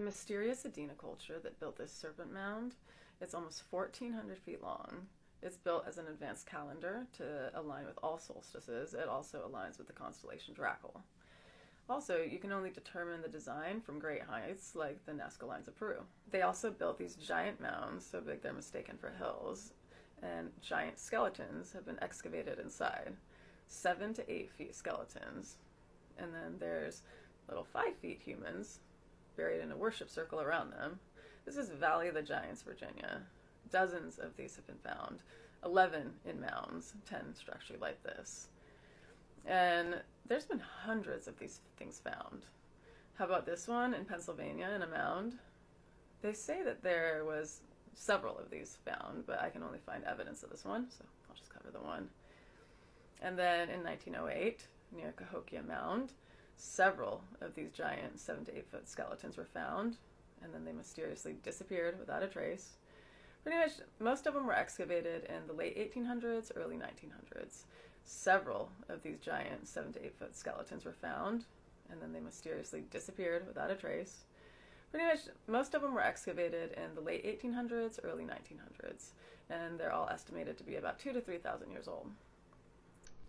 mysterious Adena culture that built this serpent mound. It's almost 1,400 feet long. It's built as an advanced calendar to align with all solstices. It also aligns with the constellation Draco. Also, you can only determine the design from great heights, like the Nazca lines of Peru. They also built these giant mounds, so big they're mistaken for hills, and giant skeletons have been excavated inside. 7 to 8 feet skeletons. And then there's little 5 feet humans buried in a worship circle around them. This is Valley of the Giants, Virginia. Dozens of these have been found. 11 in mounds, 10 structurally like this. And there's been hundreds of these things found. How about this one in Pennsylvania in a mound? They say that there was several of these found, but I can only find evidence of this one, so I'll just cover the one. And then in 1908, near Cahokia Mound, several of these giant 7 to 8 foot skeletons were found, and then they mysteriously disappeared without a trace. Pretty much most of them were excavated in the late 1800s, early 1900s. Several of these giant 7 to 8 foot skeletons were found, and then they mysteriously disappeared without a trace. Pretty much most of them were excavated in the late 1800s, early 1900s, and they're all estimated to be about 2,000 to 3,000 years old.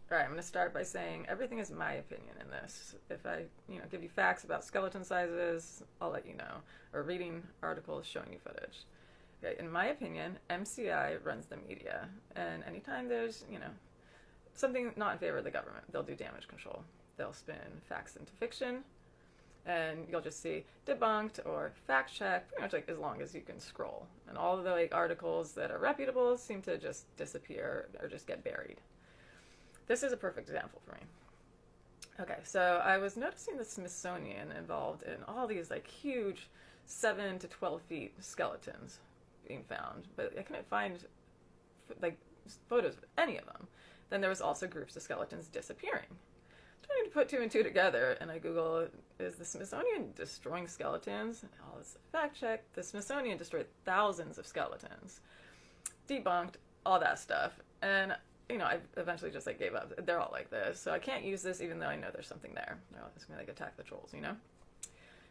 All right, I'm going to start by saying everything is my opinion in this. If I, give you facts about skeleton sizes, I'll let you know, or reading articles showing you footage. Okay, in my opinion, MCI runs the media, and anytime there's, something not in favor of the government, they'll do damage control. They'll spin facts into fiction, and you'll just see debunked or fact checked, pretty much like as long as you can scroll. And all of the articles that are reputable seem to just disappear or just get buried. This is a perfect example for me. Okay, so I was noticing the Smithsonian involved in all these huge 7 to 12 feet skeletons being found, but I couldn't find photos of any of them. Then there was also groups of skeletons disappearing. Trying to put 2 and 2 together, and I Google, is the Smithsonian destroying skeletons? Oh, it's a fact check. The Smithsonian destroyed thousands of skeletons. Debunked, all that stuff. And I eventually just gave up. They're all like this, so I can't use this even though I know there's something there. They're all just gonna attack the trolls,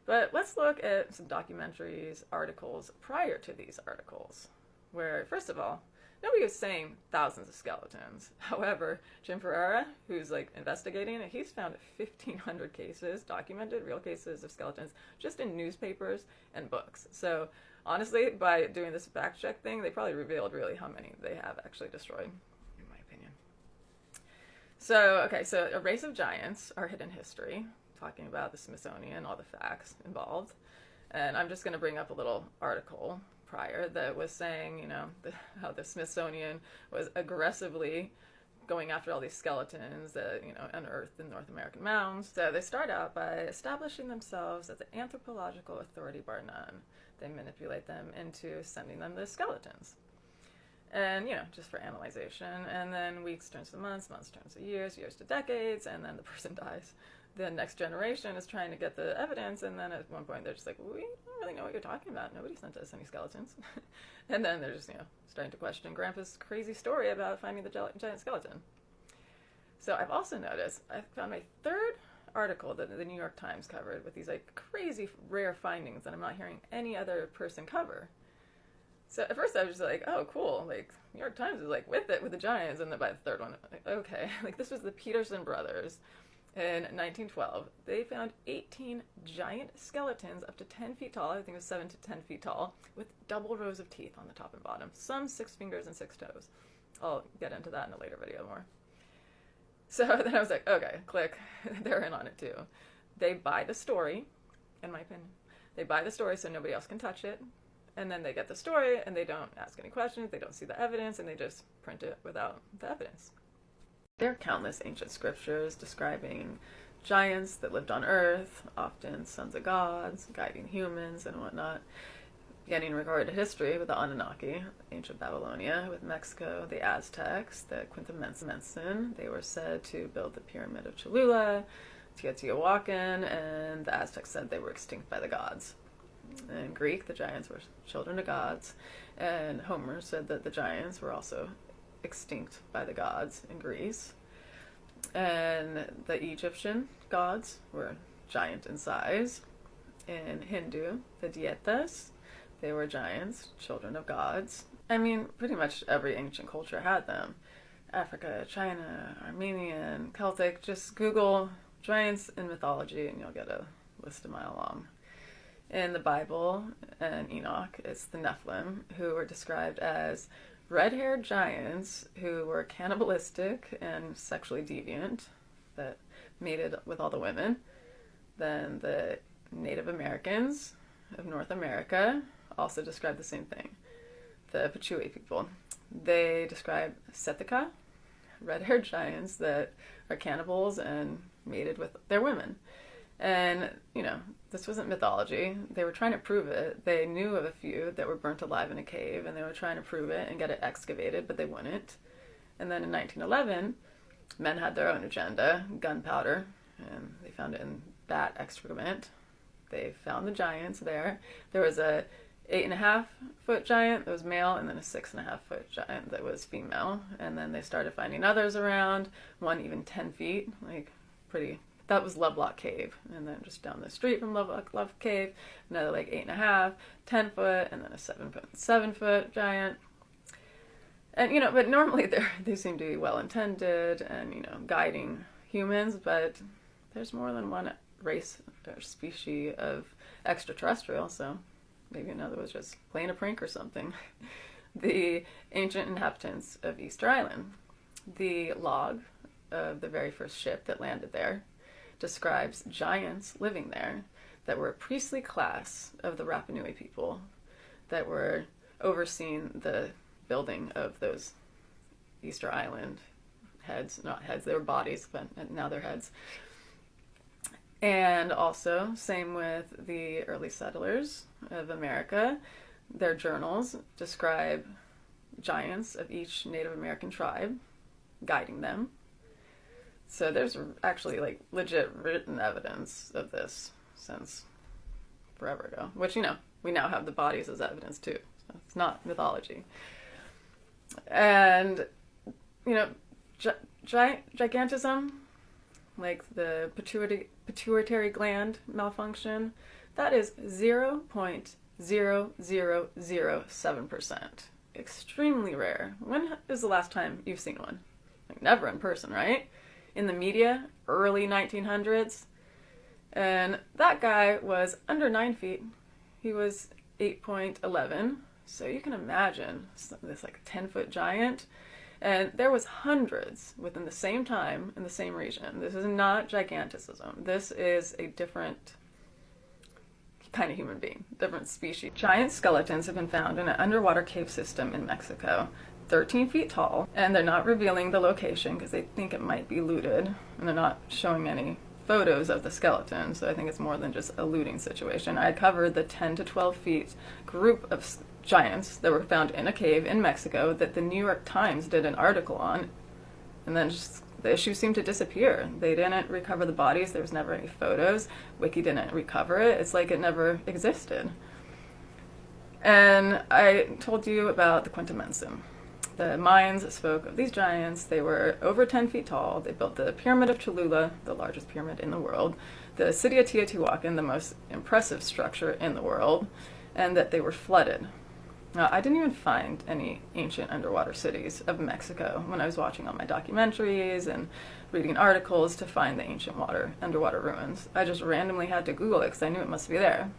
But let's look at some documentaries, articles prior to these articles, where first of all, nobody was saying thousands of skeletons. However, Jim Ferreira, who's investigating it, he's found 1,500 cases, documented real cases of skeletons, just in newspapers and books. So honestly, by doing this fact check thing, they probably revealed really how many they have actually destroyed. So a race of giants, our hidden history, talking about the Smithsonian, all the facts involved. And I'm just going to bring up a little article prior that was saying, how the Smithsonian was aggressively going after all these skeletons that, unearthed in North American mounds. So they start out by establishing themselves as the anthropological authority bar none. They manipulate them into sending them the skeletons. And, just for analyzation. And then weeks turns to months, months turns to years, years to decades, and then the person dies. The next generation is trying to get the evidence, and then at one point they're just like, we don't really know what you're talking about. Nobody sent us any skeletons. And then they're just, starting to question Grandpa's crazy story about finding the giant skeleton. So I've also noticed, I found my third article that the New York Times covered with these crazy rare findings that I'm not hearing any other person cover. So at first I was just like, oh, cool, New York Times is with it with the giants, and then by the third one, okay, this was the Peterson brothers in 1912. They found 18 giant skeletons up to 10 feet tall, I think it was 7 to 10 feet tall, with double rows of teeth on the top and bottom, some 6 fingers and 6 toes. I'll get into that in a later video more. So then I was like, okay, click, they're in on it too. They buy the story, in my opinion. They buy the story so nobody else can touch it. And then they get the story, and they don't ask any questions, they don't see the evidence, and they just print it without the evidence. There are countless ancient scriptures describing giants that lived on Earth, often sons of gods, guiding humans and whatnot. Beginning recorded history with the Anunnaki, ancient Babylonia, with Mexico, the Aztecs, the Quintamensin. They were said to build the Pyramid of Cholula, Teotihuacan, and the Aztecs said they were extinct by the gods. In Greek, the giants were children of gods, and Homer said that the giants were also extinct by the gods in Greece. And the Egyptian gods were giant in size, In Hindu, the Dietas, they were giants, children of gods. I mean, pretty much every ancient culture had them. Africa, China, Armenian, Celtic. Just Google giants in mythology and you'll get a list a mile long. In the Bible and Enoch, it's the Nephilim, who were described as red-haired giants who were cannibalistic and sexually deviant, that mated with all the women. Then the Native Americans of North America also describe the same thing. The Pachue people. They describe Setika, red-haired giants that are cannibals and mated with their women. And, you know, this wasn't mythology. They were trying to prove it. They knew of a few that were burnt alive in a cave, and they were trying to prove it and get it excavated, but they wouldn't. And then in 1911, men had their own agenda, gunpowder, and they found it in bat excrement. They found the giants there. There was a 8.5-foot giant that was male, and then a 6.5-foot giant that was female. And then they started finding others around, one even 10 feet, like pretty. That was Lovelock Cave. And then just down the street from Lovelock Cave, another like 8.5, 10-foot, and then a 7-foot giant. And, you know, but normally they seem to be well-intended and, you know, guiding humans, but there's more than one race or species of extraterrestrial, so maybe another was just playing a prank or something. The ancient inhabitants of Easter Island. The log of the very first ship that landed there describes giants living there that were a priestly class of the Rapa Nui people that were overseeing the building of those Easter Island heads. Not heads, they were bodies, but now they're heads. And also, same with the early settlers of America. Their journals describe giants of each Native American tribe guiding them. So there's actually like legit written evidence of this since forever ago, which, you know, we now have the bodies as evidence too. So it's not mythology. And, you know, gigantism, like the pituitary gland malfunction, that is 0.0007%. Extremely rare. When is the last time you've seen one? Like never in person, right? In the media, early 1900s. And that guy was under 9 feet. He was 8.11. So you can imagine this like 10-foot giant. And there was hundreds within the same time in the same region. This is not giganticism. This is a different kind of human being, different species. Giant skeletons have been found in an underwater cave system in Mexico, 13 feet tall, and they're not revealing the location because they think it might be looted, and they're not showing any photos of the skeleton, so I think it's more than just a looting situation. I covered the 10 to 12 feet group of giants that were found in a cave in Mexico that the New York Times did an article on, and then just the issue seemed to disappear. They didn't recover the bodies. There was never any photos. Wiki didn't recover it. It's like it never existed. And I told you about the Quintamensum. The Mayans spoke of these giants. They were over 10 feet tall. They built the Pyramid of Cholula, the largest pyramid in the world, the city of Teotihuacan, the most impressive structure in the world, and that they were flooded. Now, I didn't even find any ancient underwater cities of Mexico when I was watching all my documentaries and reading articles to find the ancient underwater ruins. I just randomly had to Google it because I knew it must be there.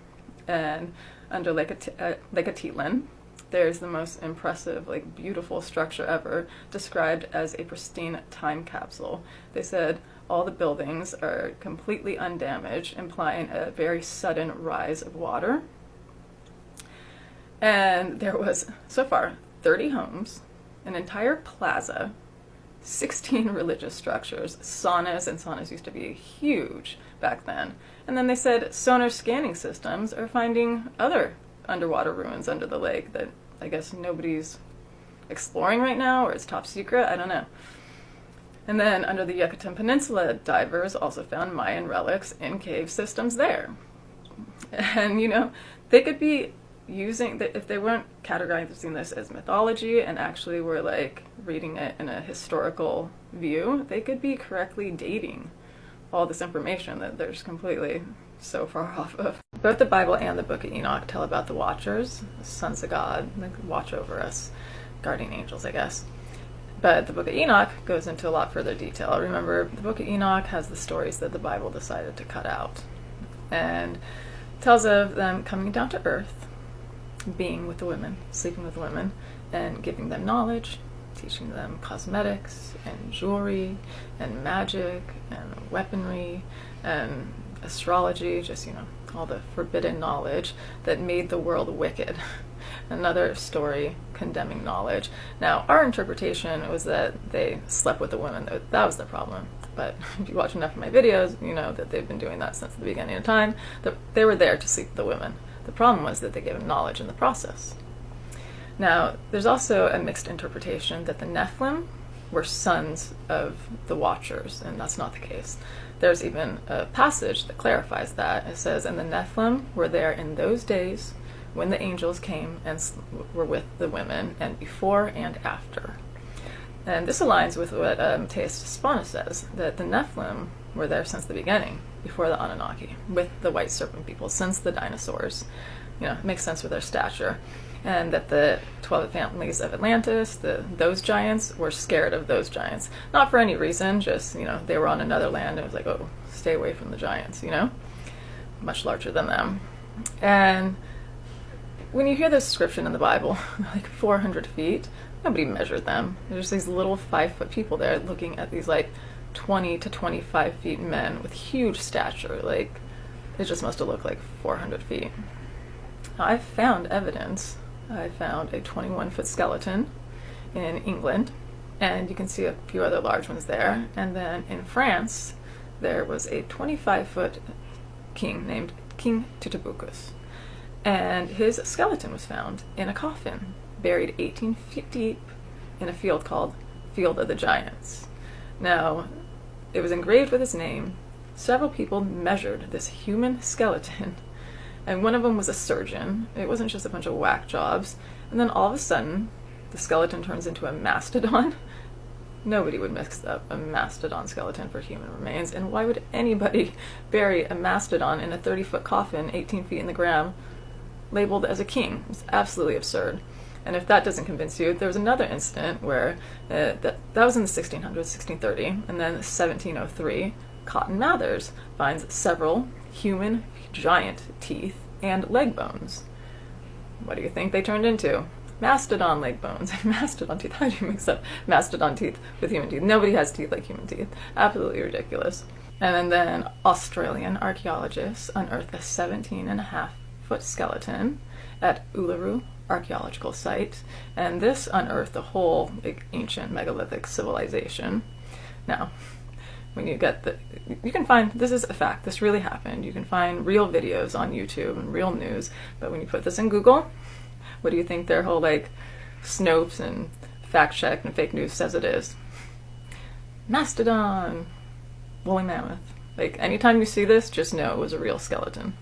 And under Lake Atitlan, there's the most impressive, like, beautiful structure ever, described as a pristine time capsule. They said all the buildings are completely undamaged, implying a very sudden rise of water. And there was, so far, 30 homes, an entire plaza, 16 religious structures, saunas, and saunas used to be huge back then. And then they said sonar scanning systems are finding other underwater ruins under the lake that I guess nobody's exploring right now, or it's top secret, I don't know. And then under the Yucatan Peninsula, divers also found Mayan relics in cave systems there. And, you know, they could be using, if they weren't categorizing this as mythology and actually were like reading it in a historical view, they could be correctly dating all this information that they're just completely so far off of. Both the Bible and the book of Enoch tell about the Watchers, sons of God, like watch over us, guardian angels, I guess. But the book of Enoch goes into a lot further detail. Remember, the book of Enoch has the stories that the Bible decided to cut out, and tells of them coming down to earth, being with the women, sleeping with the women, and giving them knowledge, teaching them cosmetics and jewelry and magic and weaponry and astrology, just, all the forbidden knowledge that made the world wicked. Another story condemning knowledge. Now, our interpretation was that they slept with the women. That was the problem. But if you watch enough of my videos, you know that they've been doing that since the beginning of time. They were there to sleep with the women. The problem was that they gave them knowledge in the process. Now, there's also a mixed interpretation that the Nephilim were sons of the Watchers, and that's not the case. There's even a passage that clarifies that. It says, "And the Nephilim were there in those days when the angels came and were with the women, and before and after." And this aligns with what Mateus Spana says, that the Nephilim were there since the beginning, before the Anunnaki, with the white serpent people, since the dinosaurs. It makes sense with their stature. And that the 12 families of Atlantis, those giants, were scared of those giants. Not for any reason, just, they were on another land, and it was like, oh, stay away from the giants, much larger than them. And when you hear this description in the Bible, like 400 feet, nobody measured them. There's these little 5-foot people there looking at these like 20 to 25 feet men with huge stature. Like, it just must have looked like 400 feet. Now, I've found evidence. I found a 21-foot skeleton in England, and you can see a few other large ones there. And then in France, there was a 25-foot king named King Tutabukus. And his skeleton was found in a coffin, buried 18 feet deep in a field called Field of the Giants. Now, it was engraved with his name. Several people measured this human skeleton, and one of them was a surgeon. It wasn't just a bunch of whack jobs. And then all of a sudden, the skeleton turns into a mastodon. Nobody would mix up a mastodon skeleton for human remains, and why would anybody bury a mastodon in a 30-foot coffin, 18 feet in the ground, labeled as a king? It's absolutely absurd. And if that doesn't convince you, there was another incident where that was in the 1600s, 1630, and then 1703, Cotton Mathers finds several human giant teeth and leg bones. What do you think they turned into? Mastodon leg bones and mastodon teeth. How do you mix up mastodon teeth with human teeth? Nobody has teeth like human teeth. Absolutely ridiculous. And then Australian archaeologists unearthed a 17.5-foot skeleton at Uluru archaeological site, and this unearthed the whole ancient megalithic civilization. Now, when you get you can find, this is a fact, this really happened. You can find real videos on YouTube and real news, but when you put this in Google, what do you think their whole Snopes and fact check and fake news says it is? Mastodon, woolly mammoth. Anytime you see this, just know it was a real skeleton.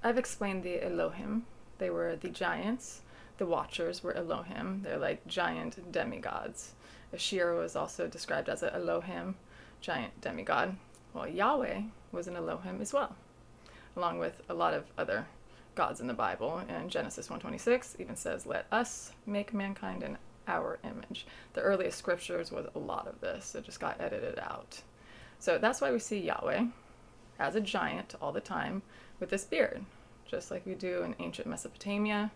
I've explained the Elohim. They were the giants. The Watchers were Elohim. They're like giant demigods. Ashira was also described as an Elohim, giant demigod. Well, Yahweh was an Elohim as well, along with a lot of other gods in the Bible. And Genesis 1:26 even says, "Let us make mankind in our image." The earliest scriptures was a lot of this. It just got edited out. So that's why we see Yahweh as a giant all the time with this beard, just like we do in ancient Mesopotamia,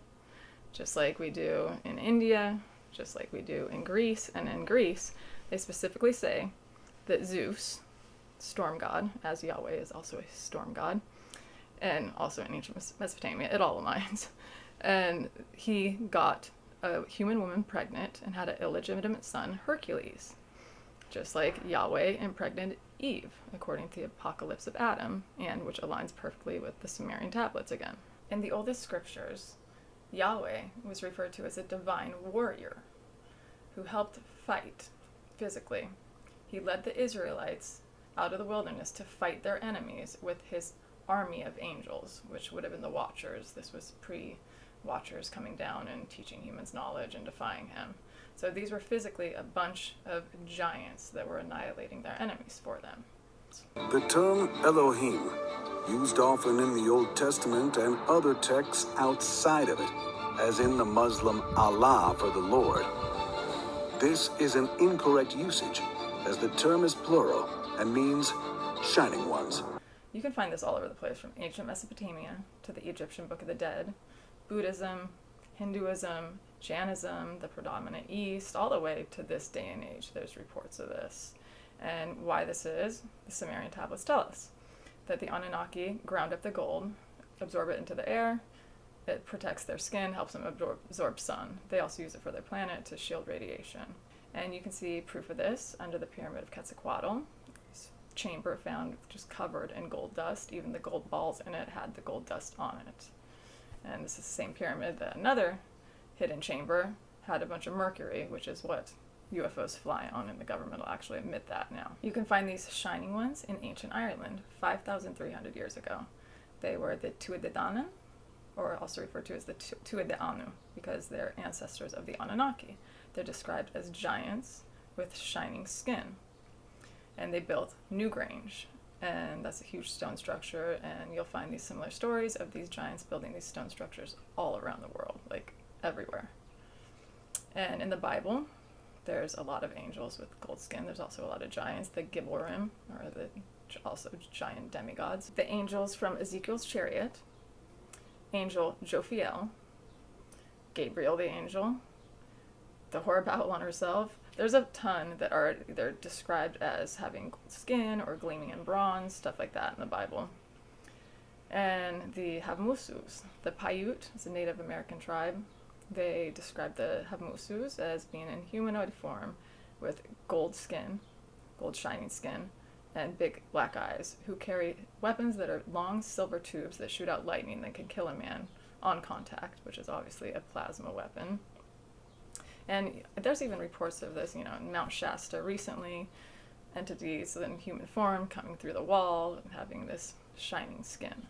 just like we do in India, just like we do in Greece. And in Greece, they specifically say that Zeus, storm god, as Yahweh is also a storm god, and also in ancient Mesopotamia, it all aligns. And he got a human woman pregnant and had an illegitimate son, Hercules, just like Yahweh impregnated Eve, according to the Apocalypse of Adam, and which aligns perfectly with the Sumerian tablets again. In the oldest scriptures, Yahweh was referred to as a divine warrior who helped fight physically. He led the Israelites out of the wilderness to fight their enemies with his army of angels, which would have been the Watchers. This was pre-Watchers coming down and teaching humans knowledge and defying him. So these were physically a bunch of giants that were annihilating their enemies for them. The term Elohim, used often in the Old Testament and other texts outside of it, as in the Muslim Allah for the Lord. This is an incorrect usage, as the term is plural and means shining ones. You can find this all over the place, from ancient Mesopotamia to the Egyptian Book of the Dead, Buddhism, Hinduism, Jainism, the predominant East, all the way to this day and age. There's reports of this. And why this is, the Sumerian tablets tell us that the Anunnaki ground up the gold, absorb it into the air, it protects their skin, helps them absorb sun. They also use it for their planet to shield radiation. And you can see proof of this under the Pyramid of Quetzalcoatl. This chamber found just covered in gold dust. Even the gold balls in it had the gold dust on it. And this is the same pyramid that another hidden chamber had a bunch of mercury, which is what UFOs fly on, and the government will actually admit that now. You can find these shining ones in ancient Ireland 5,300 years ago. They were the Tuatha, or also referred to as the Tuatha Anu, because they're ancestors of the Anunnaki. They're described as giants with shining skin. And they built Newgrange, and that's a huge stone structure, and you'll find these similar stories of these giants building these stone structures all around the world, like everywhere. And in the Bible, there's a lot of angels with gold skin. There's also a lot of giants, the Gibborim, or the also giant demigods. The angels from Ezekiel's chariot, angel Jophiel, Gabriel the angel, the whore Babylon herself. There's a ton that are either described as having gold skin or gleaming in bronze, stuff like that in the Bible. And the Havmusus, the Paiute, is a Native American tribe. They describe the Havmusus as being in humanoid form with gold skin, gold shining skin, and big black eyes, who carry weapons that are long silver tubes that shoot out lightning that can kill a man on contact, which is obviously a plasma weapon. And there's even reports of this, in Mount Shasta recently, entities in human form coming through the wall and having this shining skin.